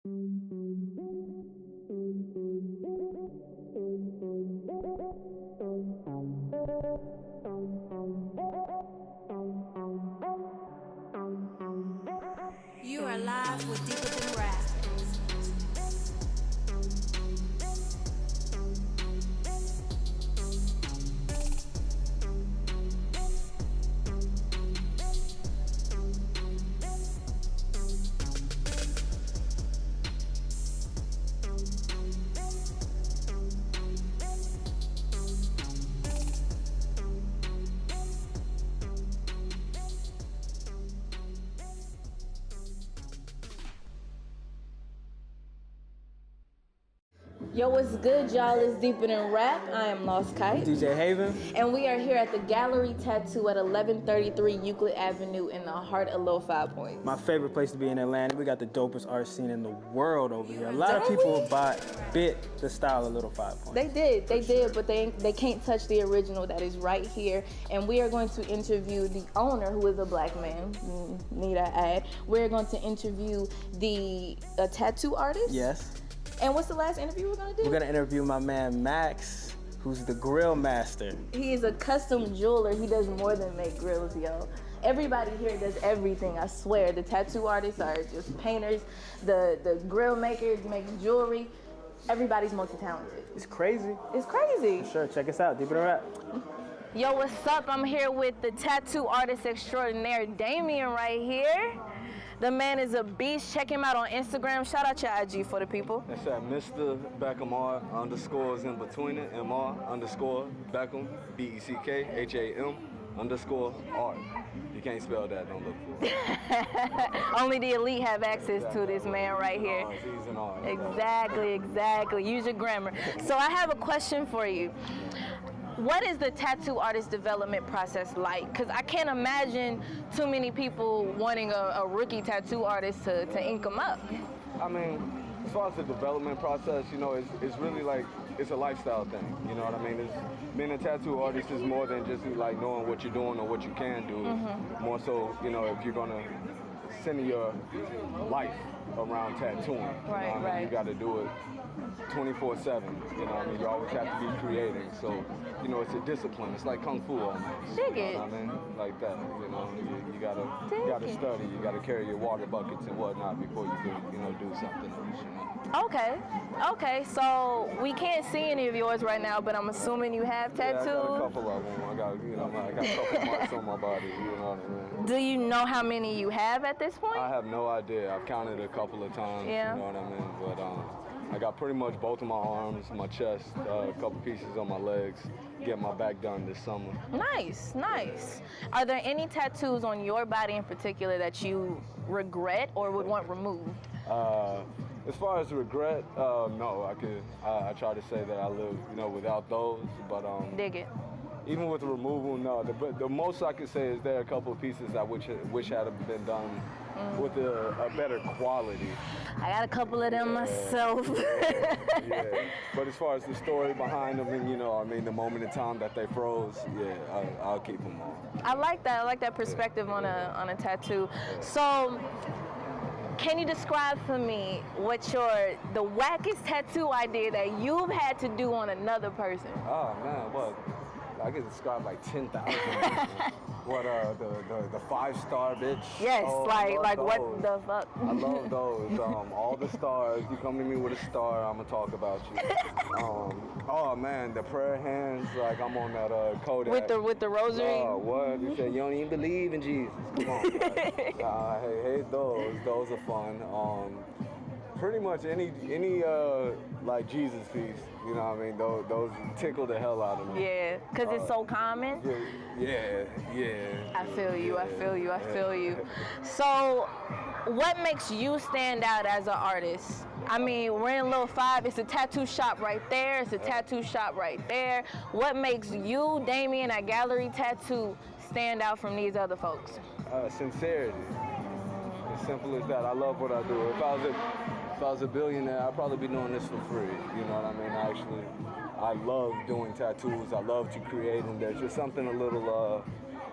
You are live with Deeper Than Rap. Yo, what's good, y'all? It's Deeper Than Rap. I am Lost Kite. DJ Haven. And we are here at the Gallery Tattoo at 1133 Euclid Avenue in the heart of Little 5 Points. My favorite place to be in Atlanta. We got the dopest art scene in the world over here. A lot of people bit the style of Little 5 Points. They did, but they can't touch the original that is right here. And we are going to interview the owner, who is a black man, need I add. We're going to interview the tattoo artist. Yes. And what's the last interview we're gonna do? We're gonna interview my man Max, who's the grill master. He is a custom jeweler. He does more than make grills, yo. Everybody here does everything, I swear. The tattoo artists are just painters. The grill makers make jewelry. Everybody's multi-talented. It's crazy. It's crazy. For sure, check us out, Deeper Than Rap. Yo, what's up? I'm here with the tattoo artist extraordinaire, Damien, right here. The man is a beast. Check him out on Instagram. Shout out your IG for the people. That's at Mr. Beckham R underscores in between it, MR underscore Beckham, BECKHAM underscore R. You can't spell that, don't look for it. Only the elite have access to this man right here. He's an R. Exactly. Use your grammar. So I have a question for you. What is the tattoo artist development process like? Because I can't imagine too many people wanting a rookie tattoo artist to ink them up. I mean, as far as the development process, you know, it's really like, it's a lifestyle thing, you know what I mean? Being a tattoo artist is more than just like knowing what you're doing or what you can do. Mm-hmm. More so, you know, if you're gonna center your life around tattooing, Right. You gotta do it 24/7, you know what I mean? You always have to be creating, so, you know, it's a discipline. It's like Kung Fu almost. Dig you it. know what I mean? Like that, you know, you gotta study, you gotta carry your water buckets and whatnot before you can, you know, do something else, you know? Okay, so we can't see any of yours right now, but I'm assuming you have tattoos? Yeah, I got a couple of them. I got a couple marks on my body, you know what I mean? Do you know how many you have at this point? I have no idea. I've counted a couple of times, Yeah. you know what I mean? But I got pretty much both of my arms, my chest, a couple pieces on my legs. Get my back done this summer. Nice. Are there any tattoos on your body in particular that you regret or would want removed? As far as regret, no. I try to say that I live, you know, without those, but Dig it. even with the removal, no. The most I can say is there are a couple of pieces I wish had been done with a better quality. I got a couple of them myself. Yeah. But as far as the story behind them, and you know, I mean, the moment in time that they froze, yeah, I'll keep them all. I like that perspective on a tattoo. So, can you describe for me what the wackest tattoo idea that you've had to do on another person? Oh man, what? I could describe like 10,000. What the 5-star bitch? Yes, oh, like those. what the fuck? I love those. All the stars. You come to me with a star, I'ma talk about you. Oh man, the prayer hands. Like I'm on that Kodak. With the rosary. Oh, what? You said you don't even believe in Jesus. Come on. Hey, those are fun. Pretty much any like Jesus piece, you know what I mean? Those tickle the hell out of me. Yeah, because it's so common. Yeah. I feel you. So, what makes you stand out as an artist? I mean, we're in Little 5, it's a tattoo shop right there, it's a tattoo shop right there. What makes you, Damien, at Gallery Tattoo stand out from these other folks? Sincerity. As simple as that. I love what I do. If I was a billionaire, I'd probably be doing this for free. You know what I mean? I love doing tattoos. I love to create, and there's just something a little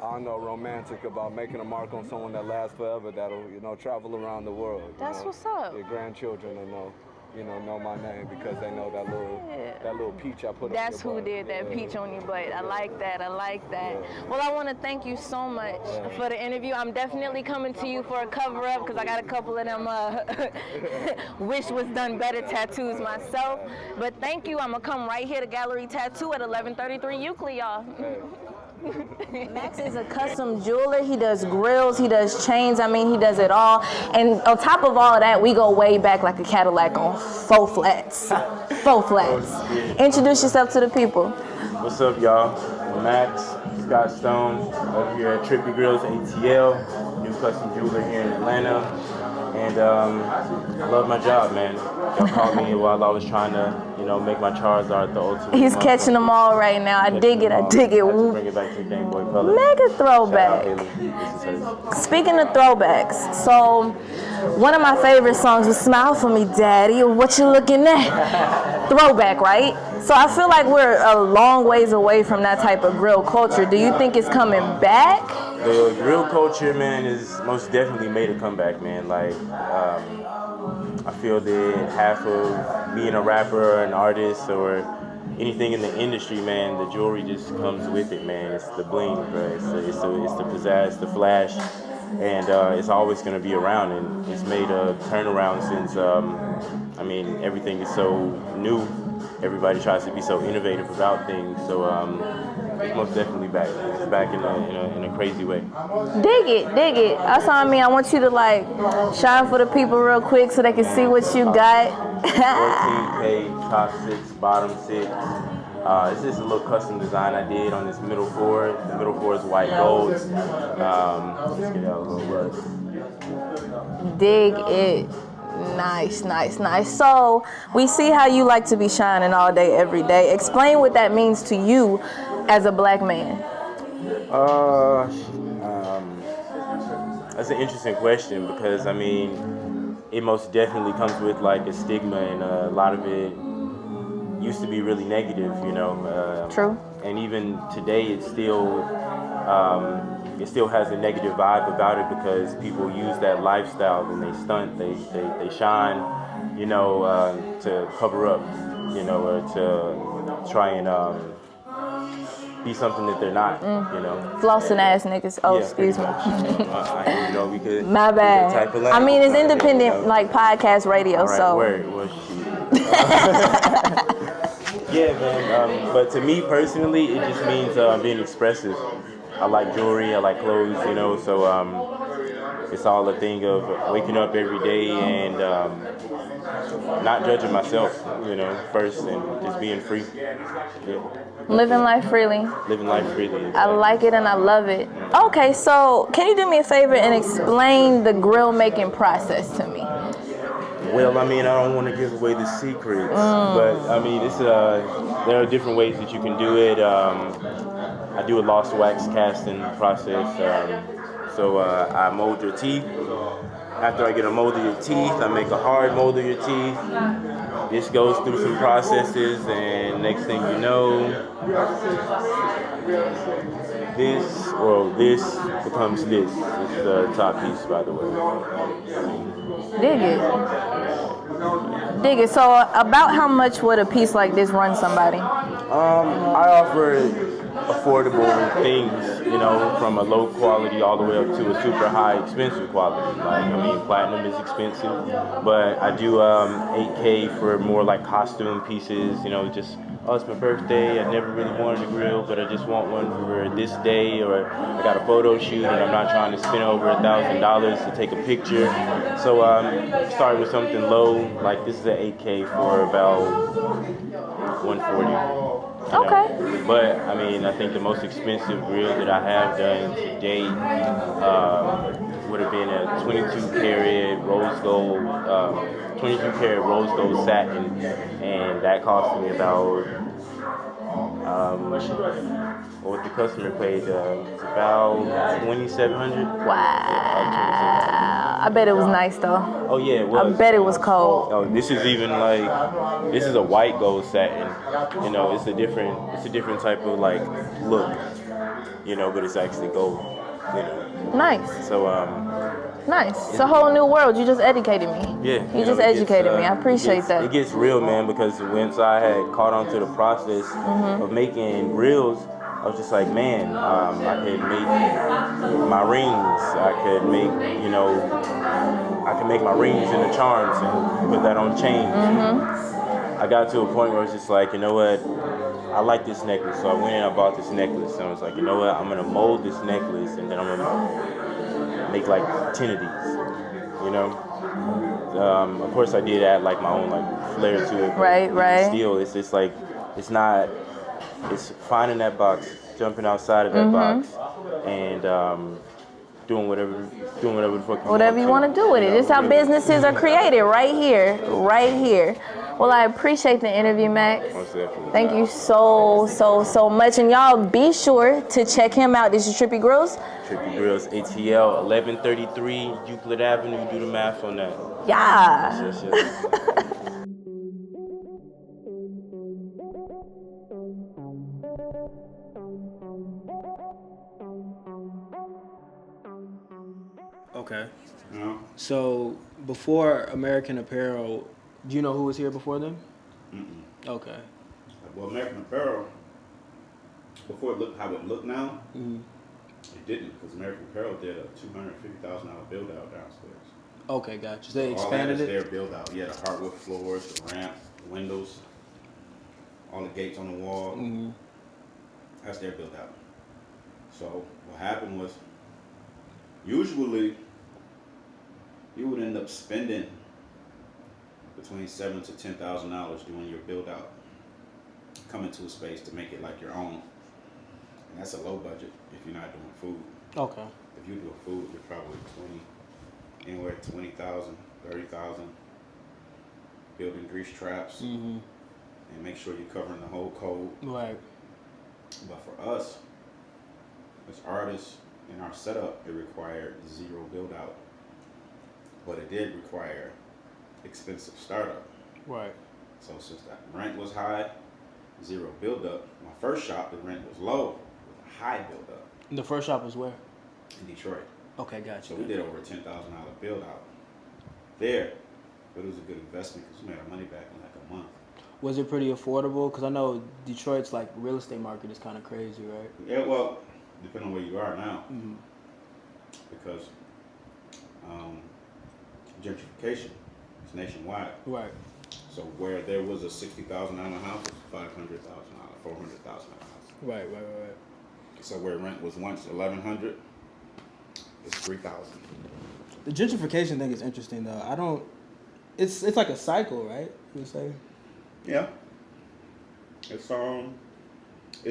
I don't know, romantic about making a mark on someone that lasts forever, that'll, you know, travel around the world. That's what's up. Your grandchildren will know my name because they know that little peach I put That's on your who butt. did that peach on your butt. I like that. I like that. Well, I want to thank you so much for the interview. I'm definitely coming to you for a cover up because I got a couple of them wish was done better tattoos myself. But thank you. I'm gonna come right here to Gallery Tattoo at 1133 Euclid, y'all. Max is a custom jeweler. He does grills, he does chains. I mean, he does it all. And on top of all of that, we go way back like a Cadillac on faux flats. Faux flats. Introduce yourself to the people. What's up, y'all? I'm Max Scott Stone over here at Trippy Grills ATL, new custom jeweler here in Atlanta. And I love my job, man. Y'all called me while I was trying to, make my Charizard the ultimate. He's catching them all right now. I dig it. I dig it. Bring it back to the Game Boy Color. Mega throwback. Speaking of throwbacks, so one of my favorite songs was "Smile for Me, Daddy." What you looking at? Throwback, right? So I feel like we're a long ways away from that type of grill culture. Do you think it's coming back? The grill culture, man, is most definitely made a comeback, man. Like, I feel that half of being a rapper or an artist or anything in the industry, man, the jewelry just comes with it, man. It's the bling, bro. It's the pizzazz, the flash, and it's always going to be around. And it's made a turnaround since, everything is so new. Everybody tries to be so innovative about things. So it's most definitely back. It's back in a crazy way. Dig it. That's what I mean. I want you to shine for the people real quick so they can see what you got. 14K, top 6, bottom 6. It's just a little custom design I did on this middle floor. The middle floor is white gold. Let's get out a little look. Dig it. Nice. So we see how you like to be shining all day, every day. Explain what that means to you as a black man. That's an interesting question because it most definitely comes with a stigma, and a lot of it used to be really negative, True. And even today, it still has a negative vibe about it because people use that lifestyle and they stunt, they shine, to cover up, or to try and be something that they're not, Flossing ass niggas. Oh, yeah, excuse me. we could. My bad. It's independent, podcast radio, all right, so. Word. Well, yeah, man. But to me personally, it just means being expressive. I like jewelry, I like clothes, so it's all a thing of waking up every day and not judging myself, first, and just being free. Yeah. Living life freely. Living life freely. Exactly. I like it and I love it. Okay, so can you do me a favor and explain the grill making process to me? Well, I don't want to give away the secrets, but there are different ways that you can do it. I do a lost wax casting process. So I mold your teeth. After I get a mold of your teeth, I make a hard mold of your teeth. This goes through some processes, and next thing you know, this becomes this. It's the top piece, by the way. Dig it. So about how much would a piece like this run somebody? I offer affordable things, from a low quality all the way up to a super high expensive quality. Platinum is expensive, but I do 8K for more costume pieces, just, it's my birthday, I never really wanted a grill, but I just want one for this day, or I got a photo shoot and I'm not trying to spend over $1,000 to take a picture. So start with something low, like this is an 8K for about $140. Okay. But I think the most expensive grill that I have done to date would have been a 22 karat rose gold satin, and that cost me about what the customer paid, about $2,700. Wow. I bet it was nice though. Oh yeah, it was. I bet it was cold. Oh, this is even this is a white gold satin. It's a different type of look. you know, but it's actually gold, you know. Nice. So Nice. It's a whole new world. You just educated me. yeah, You just educated me. I appreciate that. It gets real, man, because once I had caught on to the process of making reels, I was just like, man, I could make my rings. I could make, you know, I could make my rings into charms and put that on chains. I got to a point where it's just like, you know what, I like this necklace. So I went and I bought this necklace, and I was like, you know what, I'm gonna mold this necklace, and then I'm gonna make like 10 of these, you know. Of course, I did add like my own like flair to it. Right. Still, it's just like, it's finding that box, jumping outside of that box, and doing whatever the fuck Whatever you want to do with it. This is how businesses are created, right here. Well, I appreciate the interview, Max. Most definitely. Thank you so much. And y'all be sure to check him out. This is Trippy Grills. Trippy Grills, ATL, 1133 Euclid Avenue. Do the math on that. Yeah. Yes. Okay. Yeah. So before American Apparel, do you know who was here before them? Mm-mm. Okay. Well, American Apparel, before it looked how it looked now, it didn't, because American Apparel did a $250,000 build out downstairs. Okay, gotcha. So they All expanded that is it? their build out. Yeah, the hardwood floors, the ramp, the windows, all the gates on the wall. That's their build out. So what happened was, usually you would end up spending between $7,000 to $10,000 doing your build out, coming to a space to make it like your own. And that's a low budget if you're not doing food. Okay. If you do food, you're probably anywhere 20,000, 30,000. Building grease traps and make sure you're covering the whole code. Right. But for us, as artists in our setup, it required zero build out. But it did require expensive startup. Right. So since that rent was high, zero build up. My first shop, the rent was low with a high build up. The first shop was where? In Detroit. Okay, gotcha. So we did over a $10,000 build out there. But it was a good investment because we made our money back in like a month. Was it pretty affordable? Because I know Detroit's like real estate market is kind of crazy, right? Yeah, well, depending on where you are now. Because gentrification is nationwide. Right. So where there was a $60,000 house, it's $500,000, $400,000 house. Right. So where rent was once $1,100, it's $3,000. The gentrification thing is interesting though. It's like a cycle, right? You would say? Yeah. It's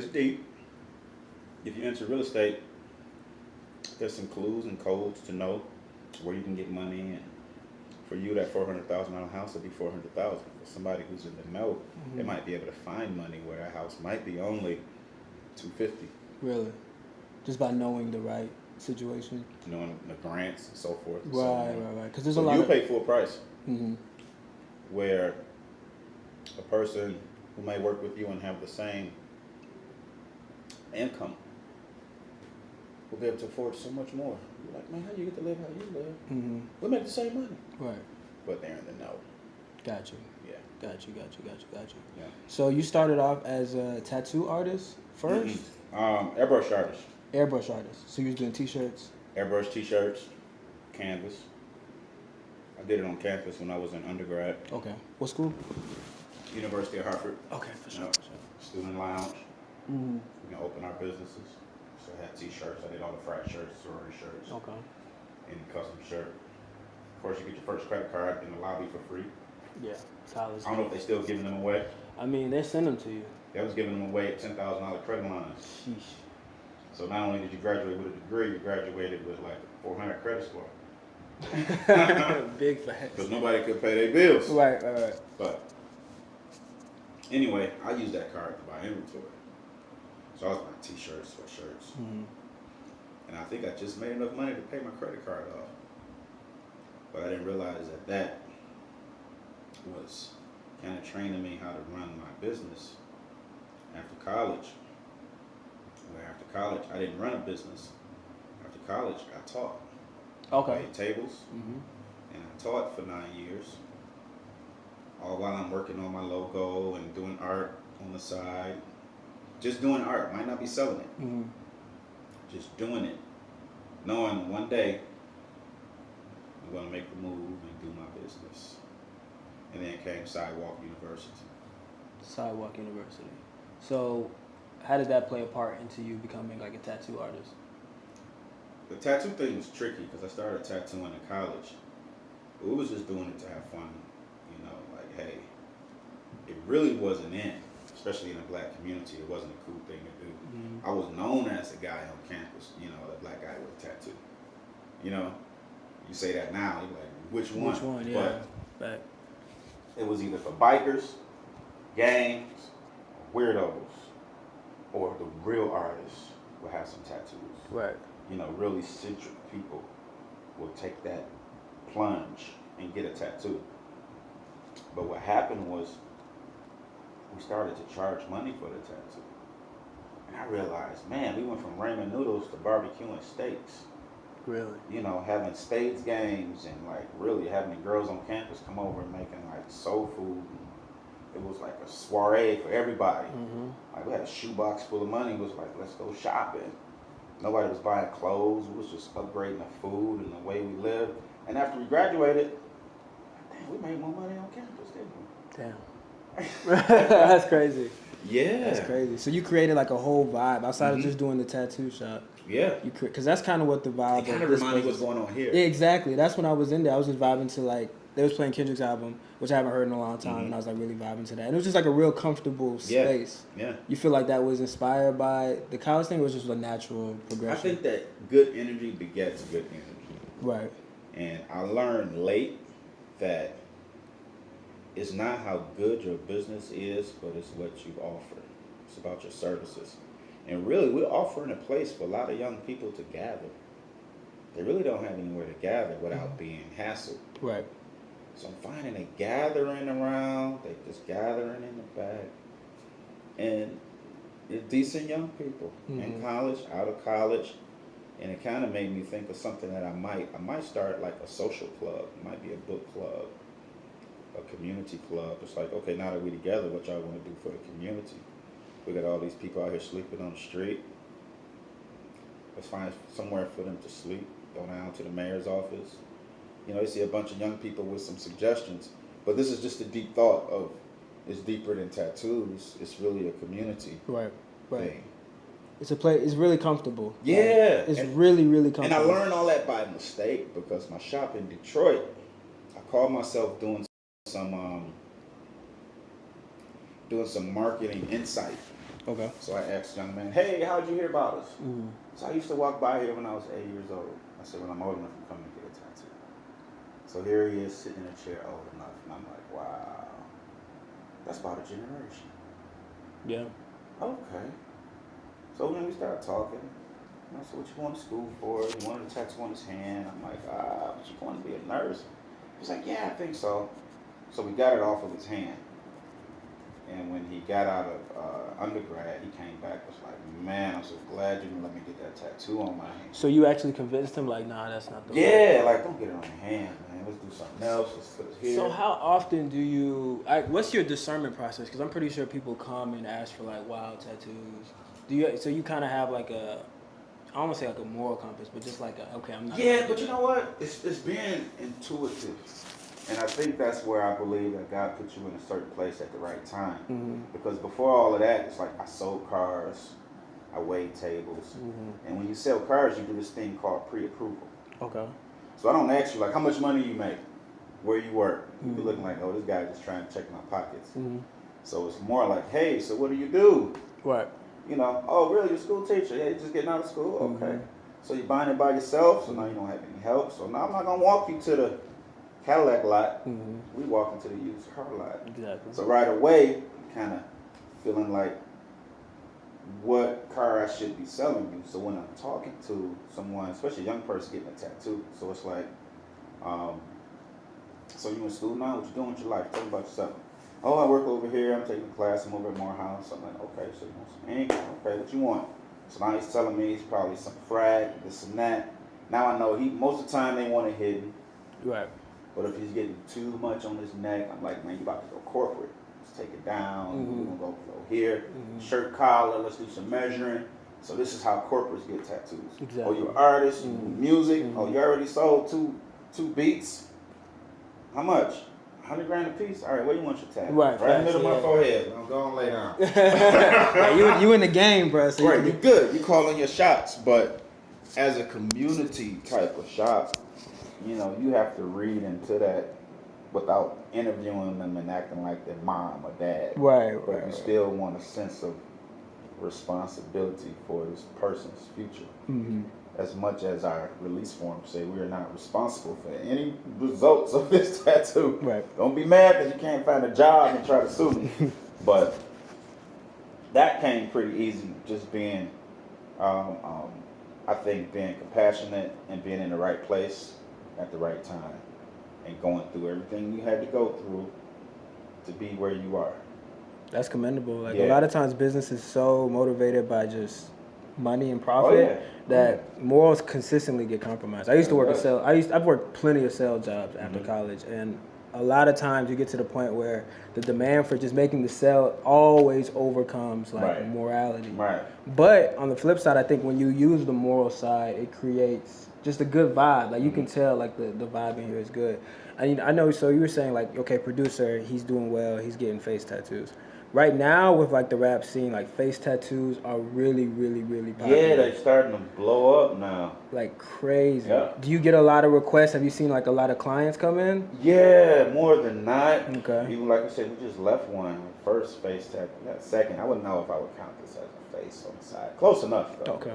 deep. If you enter real estate, there's some clues and codes to know where you can get money, and for you that $400,000 house would be $400,000. For somebody who's in the know, they might be able to find money where that house might be only $250. Really? Just by knowing the right situation? Knowing the grants and so forth. And Right. Because there's so a lot you of... pay full price. Mm-hmm. Where a person who may work with you and have the same income will be able to afford so much more. You're like, man, how do you get to live how you live? Mm-hmm. We make the same money. Right. But they're in the know. Got you. Yeah. Got you. Yeah. So you started off as a tattoo artist first? Airbrush artist. Airbrush artist. So you was doing t-shirts? Airbrush t-shirts, canvas. I did it on campus when I was in undergrad. Okay. What school? University of Hartford. Okay, for sure. Student lounge. Mm-hmm. We can open our businesses. So I had t-shirts. I did all the frat shirts, sorority shirts. Okay. Any custom shirt. Of course, you get your first credit card in the lobby for free. Yeah. College. I don't know if they're still giving them away. I mean, they send them to you. They was giving them away at $10,000 credit lines. Sheesh. So not only did you graduate with a degree, you graduated with like 400 credit score. Big facts. Because nobody could pay their bills. Right. But anyway, I used that card to buy inventory. So I was buying t-shirts, sweatshirts. Mm-hmm. And I think I just made enough money to pay my credit card off. But I didn't realize that was kind of training me how to run my business after college. Where after After college, I didn't run a business. After college, I taught. Okay. Waited tables, and I taught for 9 years. All while I'm working on my logo and doing art on the side. Just doing art, might not be selling it. Just doing it, knowing one day I'm gonna make the move and do my business. And then came Sidewalk University. Sidewalk University. So, how did that play a part into you becoming like a tattoo artist? The tattoo thing was tricky because I started tattooing in college. We was just doing it to have fun, you know, like, hey, it really wasn't in, especially in the black community, it wasn't a cool thing to do. I was known as a guy on campus, you know, a black guy with a tattoo. You know, you say that now, you're like, which one? Which one, yeah. But it was either for bikers, gangs, weirdos, or the real artists would have some tattoos. right. You know, really centric people will take that plunge and get a tattoo. But what happened was we started to charge money for the tattoo. And I realized, man, we went from ramen noodles to barbecuing steaks. Really? You know, having spades games and like really having the girls on campus come over and making like soul food. It was like a soiree for everybody. Like we had a shoebox full of money. It was like, let's go shopping. Nobody was buying clothes. It was just upgrading the food and the way we lived. And after we graduated, damn, we made more money on campus, didn't we? Damn. That's crazy. Yeah. That's crazy. So you created like a whole vibe outside of just doing the tattoo shop. Yeah. You because that's kind of what the vibe. It kind of reminded me what's going on here. Yeah, exactly. That's when I was in there. I was just vibing to like they was playing Kendrick's album, which I haven't heard in a long time, and I was like really vibing to that. And it was just like a real comfortable space. Yeah. You feel like that was inspired by the college thing, or was just a natural progression? I think that good energy begets good energy. Right. And I learned late that it's not how good your business is, but it's what you offer. It's about your services. And really, we're offering a place for a lot of young people to gather. They really don't have anywhere to gather without being hassled. Right. So I'm finding a gathering around, they just gathering in the back. And it's decent young people in college, out of college. And it kind of made me think of something that I might start like a social club. It might be a book club, a community club. It's like, okay, now that we're together, what y'all want to do for the community? We got all these people out here sleeping on the street. Let's find somewhere for them to sleep. Go down to the mayor's office. You know, you see a bunch of young people with some suggestions. But this is just a deep thought of, it's deeper than tattoos. It's really a community thing. It's a place. It's really comfortable. Yeah. It's really, really comfortable. And I learned all that by mistake because my shop in Detroit, I called myself doing some marketing insight. Okay. So I asked the young man, hey, how'd you hear about us? So I used to walk by here when I was 8 years old. I said, when I'm old enough, I'm coming to get a tattoo. So here he is sitting in a chair old enough. And I'm like, wow, that's about a generation. Yeah. Okay. So then we started talking. I said, what you going to school for? He wanted a tattoo on his hand. I'm like, but you going to be a nurse? He's like, yeah, I think so. So we got it off of his hand. And when he got out of undergrad, he came back, was like, man, I'm so glad you didn't let me get that tattoo on my hand. So you actually convinced him, like, nah, that's not the way. Like, don't get it on your hand, man. Let's do something else. Let's put it here. So how often do you, what's your discernment process? Because I'm pretty sure people come and ask for, like, wild tattoos. So you kind of have, like, I don't want to say, like, a moral compass, but just like, okay, I'm not. Yeah, but you know what? It's being intuitive. And I think that's where I believe that God put you in a certain place at the right time. Because before all of that, it's like I sold cars, I weighed tables. And when you sell cars, you do this thing called pre-approval. Okay. So I don't ask you, like, how much money you make, where you work. You be looking like, oh, this guy just trying to check my pockets. So it's more like, hey, so what do you do? Right. You know, oh, really, you're a school teacher? Yeah, you're just getting out of school? Okay. So you're buying it by yourself, so now you don't have any help. So now I'm not going to walk you to the Cadillac lot, we walk into the used car lot. Exactly. So right away, kind of feeling like what car I should be selling you. So when I'm talking to someone, especially a young person getting a tattoo, so it's like, so you in school now? What you doing with your life? Tell me about yourself. Oh, I work over here. I'm taking a class. I'm over at Morehouse. I'm like, okay, so you want some ink? Okay, what you want? So now he's telling me he's probably some frag, this and that. Now I know most of the time they want it hidden. Right. But if he's getting too much on his neck, I'm like, man, you about to go corporate. Let's take it down. We're gonna go here. Shirt collar. Let's do some measuring. So this is how corporates get tattoos. Exactly. Oh, you're an artist. You do music. Oh, you already sold two beats. How much? $100,000 a piece. All right, where you want your tattoo? Right. Right in the middle of my forehead. I'm going to lay down. Right, you in the game, bro. So Right, you're good. You calling your shots, but as a community type of shop, you know, you have to read into that without interviewing them and acting like their mom or dad. Right. But you still want a sense of responsibility for this person's future. As much as our release form say, we are not responsible for any results of this tattoo. Right. Don't be mad because you can't find a job and try to sue me. But that came pretty easy, just being, I think, being compassionate and being in the right place at the right time and going through everything you had to go through to be where you are. That's commendable. Like a lot of times, business is so motivated by just money and profit that morals consistently get compromised. I used to work a sales. I've worked plenty of sales jobs after college, and a lot of times you get to the point where the demand for just making the sale always overcomes like morality. Right. But on the flip side, I think when you use the moral side, it creates just a good vibe. Like you can tell like the vibe in here is good. I know. So you were saying like, okay, producer, he's doing well. He's getting face tattoos. Right now, with like the rap scene, like face tattoos are really, really, really popular. Yeah, they're starting to blow up now. Like crazy. Yeah. Do you get a lot of requests? Have you seen like a lot of clients come in? Yeah, more than not. Okay. Even like I said, we just left one first face tattoo. That second, I wouldn't know if I would count this as a face on the side. Close enough though. Okay.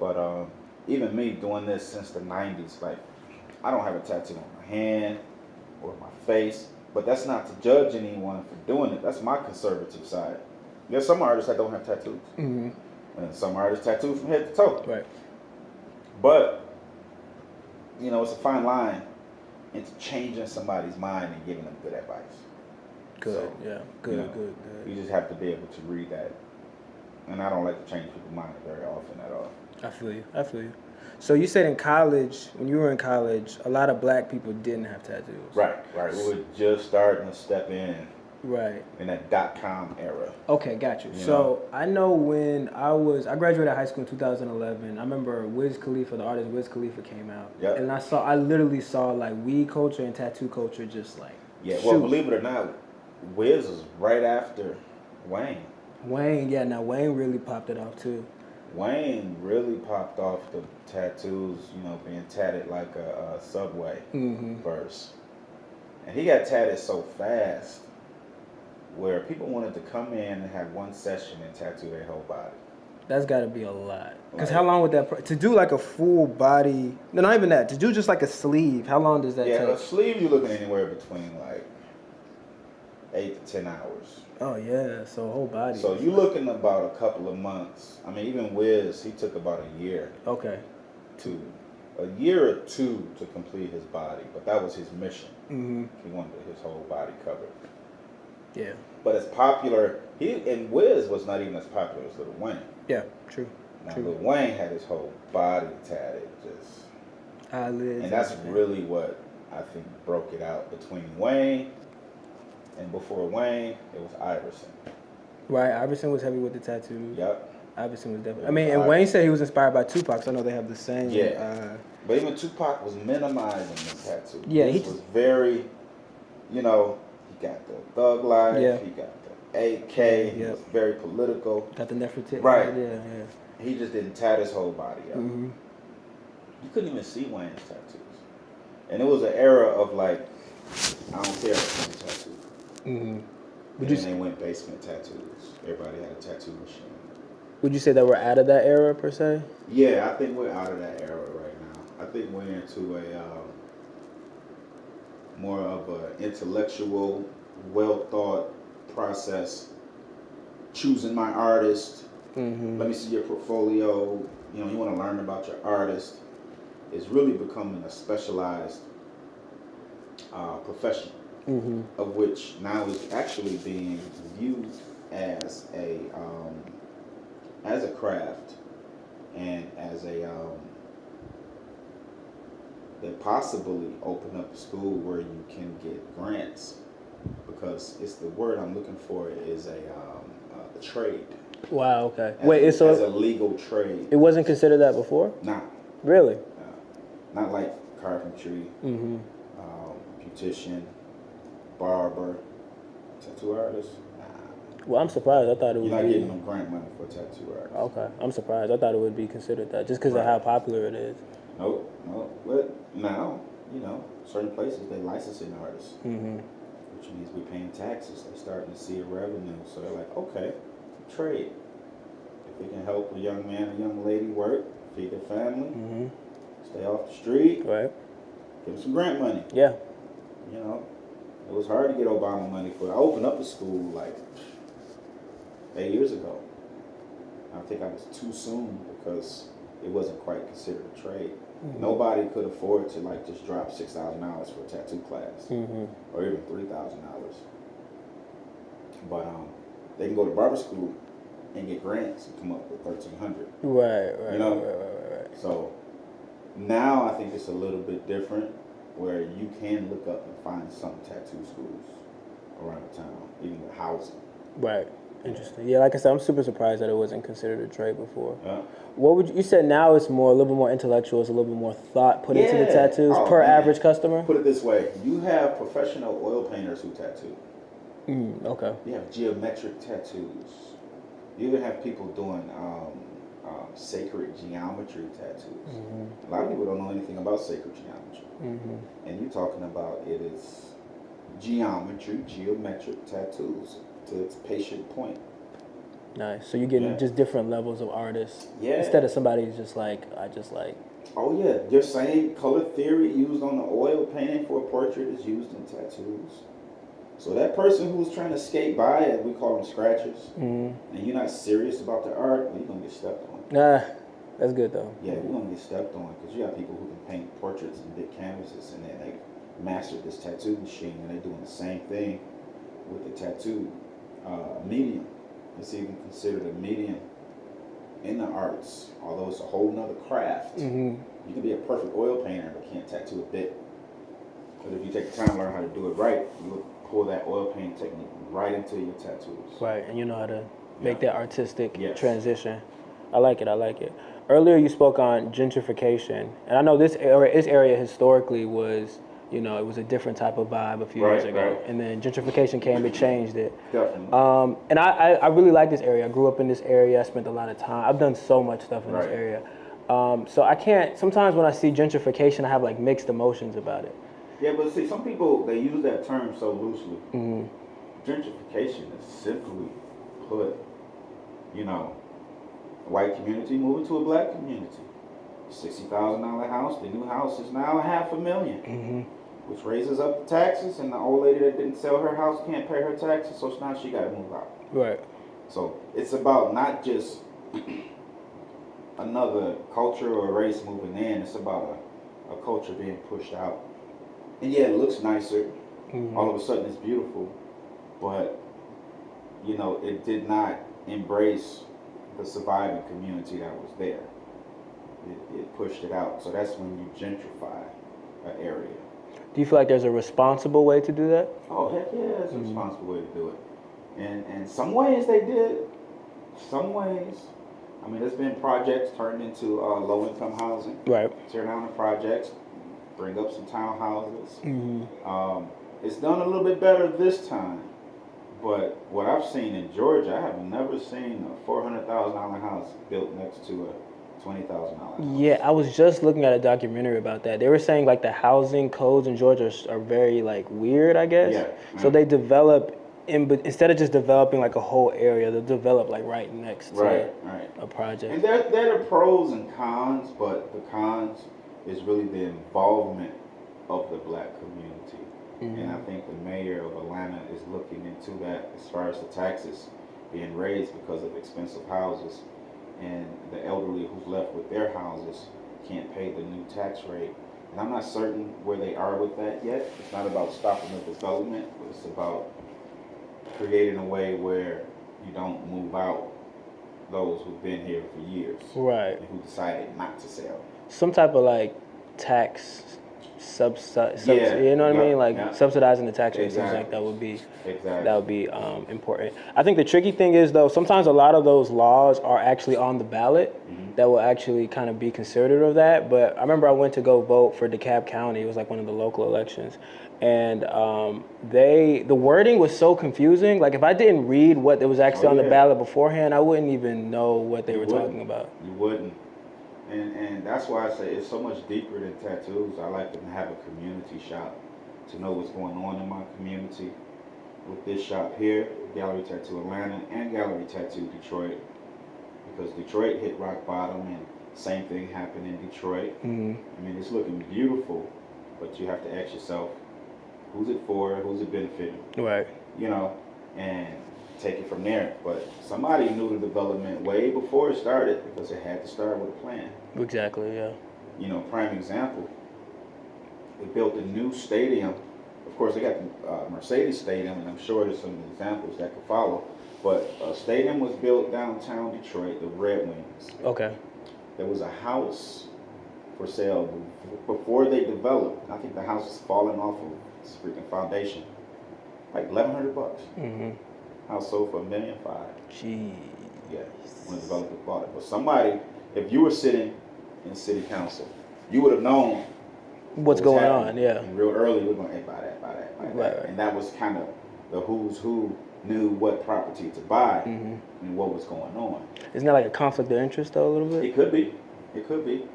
But even me doing this since the 90s, like I don't have a tattoo on my hand or my face. But that's not to judge anyone for doing it. That's my conservative side. There's some artists that don't have tattoos. And some artists tattoo from head to toe. Right. But, you know, it's a fine line into changing somebody's mind and giving them good advice. Good, So, yeah. Good, you know, good. You just have to be able to read that. And I don't like to change people's mind very often at all. I feel you. So you said in college, when you were in college, a lot of black people didn't have tattoos. Right. We were just starting to step in that .com era. Okay, got you. You So know? I know when I graduated high school in 2011. I remember Wiz Khalifa, the artist Wiz Khalifa came out. Yep. And I literally saw like weed culture and tattoo culture just like Well, believe it or not, Wiz was right after Wayne. Wayne really popped it off too. Wayne really popped off the tattoos, you know, being tatted like a Subway verse. And he got tatted so fast where people wanted to come in and have one session and tattoo their whole body. That's got to be a lot. Because how long would that... to do like a full body... No, not even that. To do just like a sleeve, how long does that take? Yeah, a sleeve you're looking anywhere between like 8 to 10 hours. Oh, yeah. So whole body. So you're looking about a couple of months. I mean, even Wiz, he took about a year. Okay. A year or two to complete his body. But that was his mission. Mm-hmm. He wanted his whole body covered. Yeah. But as popular, and Wiz was not even as popular as Lil Wayne. Yeah, true. Now, Lil Wayne had his whole body tatted, just eyelids. And that's really what I think broke it out between Wayne and before Wayne, it was Iverson. Right, Iverson was heavy with the tattoos. Yep. Iverson was definitely. I mean, and Wayne said he was inspired by Tupac, so I know they have the same. Yeah. But even Tupac was minimizing the tattoo. Yeah, he was very, you know, he got the thug life, yeah. he got the AK, he was very political. Got the Nefertiti. Right. Yeah. He just didn't tat his whole body up. Mm-hmm. You couldn't even see Wayne's tattoos. And it was an era of like, I don't care about the tattoo. Mm-hmm. And then they went basement tattoos. Everybody had a tattoo machine. Would you say that we're out of that era per se? Yeah, I think we're out of that era right now. I think we're into a more of an intellectual, well thought process. Choosing my artist. Mm-hmm. Let me see your portfolio. You know, you want to learn about your artist. It's really becoming a specialized profession, of which now is actually being viewed as a as a craft and as a they possibly open up a school where you can get grants, because it's the word I'm looking for is a trade. Wow. Okay. As Wait. as a legal trade. It wasn't considered that before. Nah. Really? Not like carpentry, beautician, barber, tattoo artist. Nah. Well, I'm surprised. I thought it would You're not be. getting no grant money for a tattoo artist. Okay. I'm surprised. I thought it would be considered that just because of how popular it is. Nope. But now, certain places they licensing artists, which means we're paying taxes. They're starting to see a revenue, so they're like, okay, trade. If it can help a young man, a young lady work, feed their family, stay off the street, Right. give them some grant money. Yeah. It was hard to get Obama money for it. I opened up a school like 8 years ago. I think I was too soon because it wasn't quite considered a trade. Nobody could afford to like just drop $6,000 for a tattoo class, or even $3,000. But they can go to barber school and get grants and come up with $1,300. Right. So now I think it's a little bit different, where you can look up and find some tattoo schools around the town, even with housing. Right. Interesting. Yeah, like I said, I'm super surprised that it wasn't considered a trade before. Yeah. What would you said now it's a little bit more intellectual, it's a little bit more thought put into the tattoos per average customer? Put it this way, you have professional oil painters who tattoo. Okay. You have geometric tattoos. You even have people doing sacred geometry tattoos. A lot of people don't know anything about sacred geometry. And you're talking about it is geometric tattoos to its patient point. Nice. So you're getting just different levels of artists. Yeah. Instead of somebody who's just like, I just like. Oh yeah, your same color theory used on the oil painting for a portrait is used in tattoos. So that person who's trying to skate by it, we call them scratchers, and you're not serious about the art, well, you're going to get stepped on. Nah, that's good though. Yeah, you're going to get stepped on, because you have people who can paint portraits in big canvases, and then they mastered this tattoo machine, and they're doing the same thing with the tattoo medium. It's even considered a medium in the arts, although it's a whole nother craft. You can be a perfect oil painter, but can't tattoo a bit. But if you take the time to learn how to do it right, you will pull that oil paint technique right into your tattoos. Right, and you know how to make that artistic Yes. transition. I like it. Earlier you spoke on gentrification, and I know this area historically was, it was a different type of vibe a few years ago. Right. And then gentrification came, it changed it. Definitely. And I really like this area. I grew up in this area. I spent a lot of time. I've done so much stuff in this area. So I can't, sometimes when I see gentrification, I have like mixed emotions about it. Yeah, but see, some people, they use that term so loosely. Gentrification is simply put, a white community moving to a black community. $60,000 house, the new house is now $500,000, which raises up the taxes, and the old lady that didn't sell her house can't pay her taxes, so now she got to move out. Right. So it's about not just another culture or race moving in, it's about a culture being pushed out. And yeah, it looks nicer. All of a sudden it's beautiful, but it did not embrace the surviving community that was there. It pushed it out. So that's when you gentrify an area. Do you feel like there's a responsible way to do that? Oh, heck yeah, there's a responsible way to do it. And some ways they did. Some ways. I mean, there's been projects turned into low-income housing. Right. Tear down the projects, bring up some townhouses. It's done a little bit better this time. But what I've seen in Georgia, I have never seen a $400,000 house built next to a $20,000 house. Yeah, I was just looking at a documentary about that. They were saying like the housing codes in Georgia are very like weird, I guess. Yeah. So they develop instead of just developing like a whole area, they'll develop like right next to a project. And there are pros and cons, but the cons is really the involvement of the black community. And I think the mayor of Atlanta is looking into that as far as the taxes being raised because of expensive houses. And the elderly who's left with their houses can't pay the new tax rate. And I'm not certain where they are with that yet. It's not about stopping the development, but it's about creating a way where you don't move out those who've been here for years. Right. And who decided not to sell. Some type of like tax Yeah, you know what I yeah, mean? Like yeah. subsidizing the tax rate seems Exactly. like that would be Exactly. important. I think the tricky thing is though, sometimes a lot of those laws are actually on the ballot that will actually kind of be considerate of that. But I remember I went to go vote for DeKalb County. It was like one of the local elections. And the wording was so confusing. Like if I didn't read what was actually on the yeah. ballot beforehand, I wouldn't even know what they were talking about. You wouldn't. And that's why I say it's so much deeper than tattoos. I like to have a community shop to know what's going on in my community. With this shop here, Gallery Tattoo Atlanta and Gallery Tattoo Detroit, because Detroit hit rock bottom and same thing happened in Detroit. I mean, it's looking beautiful, but you have to ask yourself, who's it for? Who's it benefiting? Right. You know, and take it from there. But somebody knew the development way before it started because it had to start with a plan. Exactly, yeah. You know, prime example, they built a new stadium. Of course, they got the Mercedes Stadium, and I'm sure there's some examples that could follow. But a stadium was built downtown Detroit, the Red Wings. Okay. There was a house for sale before they developed. I think the house is falling off of its freaking foundation. Like $1,100. House sold for $1.5 million. Jeez. Yeah, when the developer bought it. But somebody, if you were sitting in city council, you would have known What's what was going happening. on, yeah. And real early, we were going, hey, buy that, buy that, buy that. Right, right. And that was kind of the who's who knew what property to buy and what was going on. Isn't that like a conflict of interest though, a little bit? It could be. It could be.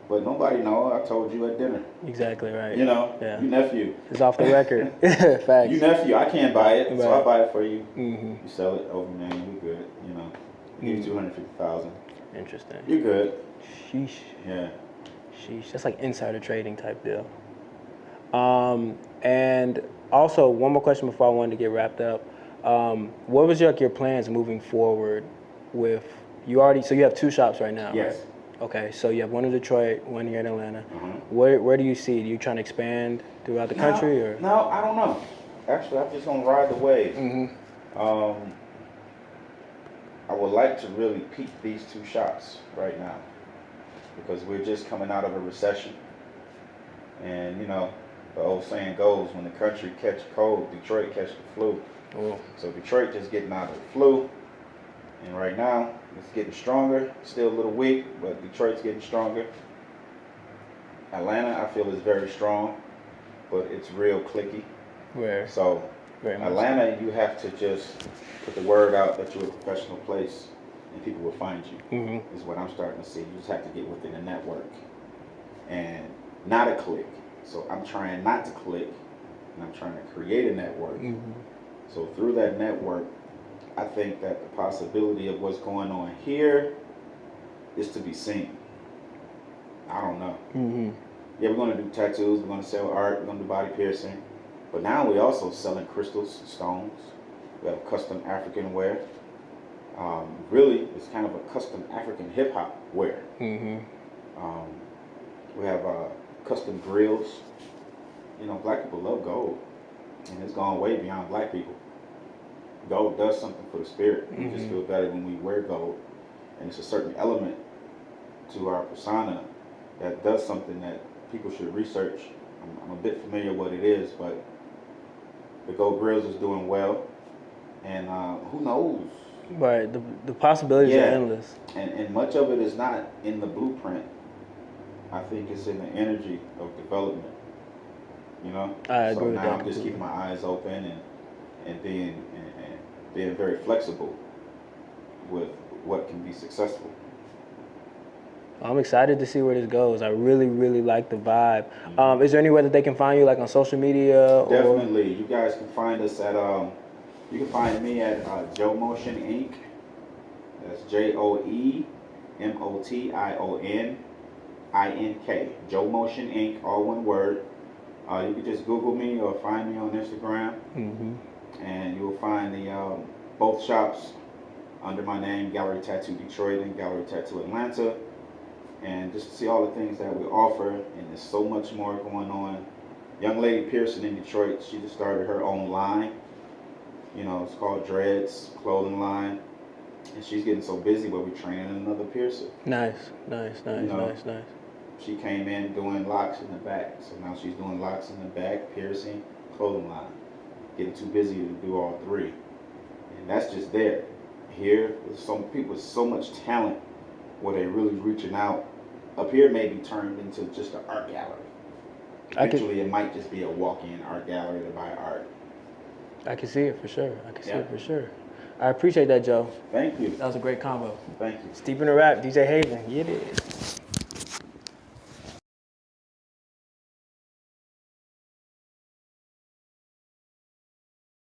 But nobody know. I told you at dinner. Exactly right. You know, Yeah. you nephew. It's off the record. Facts. You nephew, I can't buy it, so I Right. buy it for you. Mm-hmm. You sell it over $1 million, we good. You know, give you $250,000. Interesting. You good. Sheesh. Yeah. Sheesh. That's like insider trading type deal. And also one more question before I wanted to get wrapped up. What was your plans moving forward with so you have two shops right now, Yes. right? Okay, so you have one in Detroit, one here in Atlanta. Uh-huh. Where do you see? Are you trying to expand throughout the country or? No, I don't know. Actually, I'm just gonna ride the wave. I would like to really peak these two shops right now because we're just coming out of a recession, and you know the old saying goes: when the country catch a cold, Detroit catch the flu. Oh. So Detroit just getting out of the flu, and right now it's getting stronger. Still a little weak, but Detroit's getting stronger. Atlanta, I feel, is very strong, but it's real clicky. Where? So Very much. Atlanta, you have to just put the word out that you're a professional place, and people will find you. Is what I'm starting to see. You just have to get within a network, and not a click. So I'm trying not to click, and I'm trying to create a network. So through that network, I think that the possibility of what's going on here is to be seen. I don't know. Yeah, we're going to do tattoos, we're going to sell art, we're going to do body piercing. But now we're also selling crystals, stones. We have custom African wear. Really, it's kind of a custom African hip hop wear. We have custom grills. You know, black people love gold, and it's gone way beyond black people. Gold does something for the spirit. We just feel better when we wear gold, and it's a certain element to our persona that does something that people should research. I'm a bit familiar what it is, but the gold grills is doing well, and who knows? Right, the possibilities are endless. And much of it is not in the blueprint. I think it's in the energy of development. You know? I agree with now that I'm just keeping my eyes open and being very flexible with what can be successful. I'm excited to see where this goes. I really, really like the vibe. Is there any way that they can find you, like on social media? Definitely. You guys can find us at, you can find me at Joe Motion Inc. That's JoeMotionInK. Joe Motion Inc. All one word. You can just Google me or find me on Instagram. And you'll find the both shops under my name, Gallery Tattoo Detroit and Gallery Tattoo Atlanta. And just to see all the things that we offer, and there's so much more going on. Young lady Pearson in Detroit, she just started her own line. You know, it's called Dreads Clothing Line. And she's getting so busy, but we're training another piercer. Nice. She came in doing locks in the back, so now she's doing locks in the back, piercing, clothing line. Getting too busy to do all three, and that's just there. Here, with some people with so much talent, where they're really reaching out. Up here, may be turned into just an art gallery. Eventually, it might just be a walk-in art gallery to buy art. I can see it for sure. I appreciate that, Joe. Thank you. That was a great combo. Thank you. Steep in the rap, DJ Haven. Get it.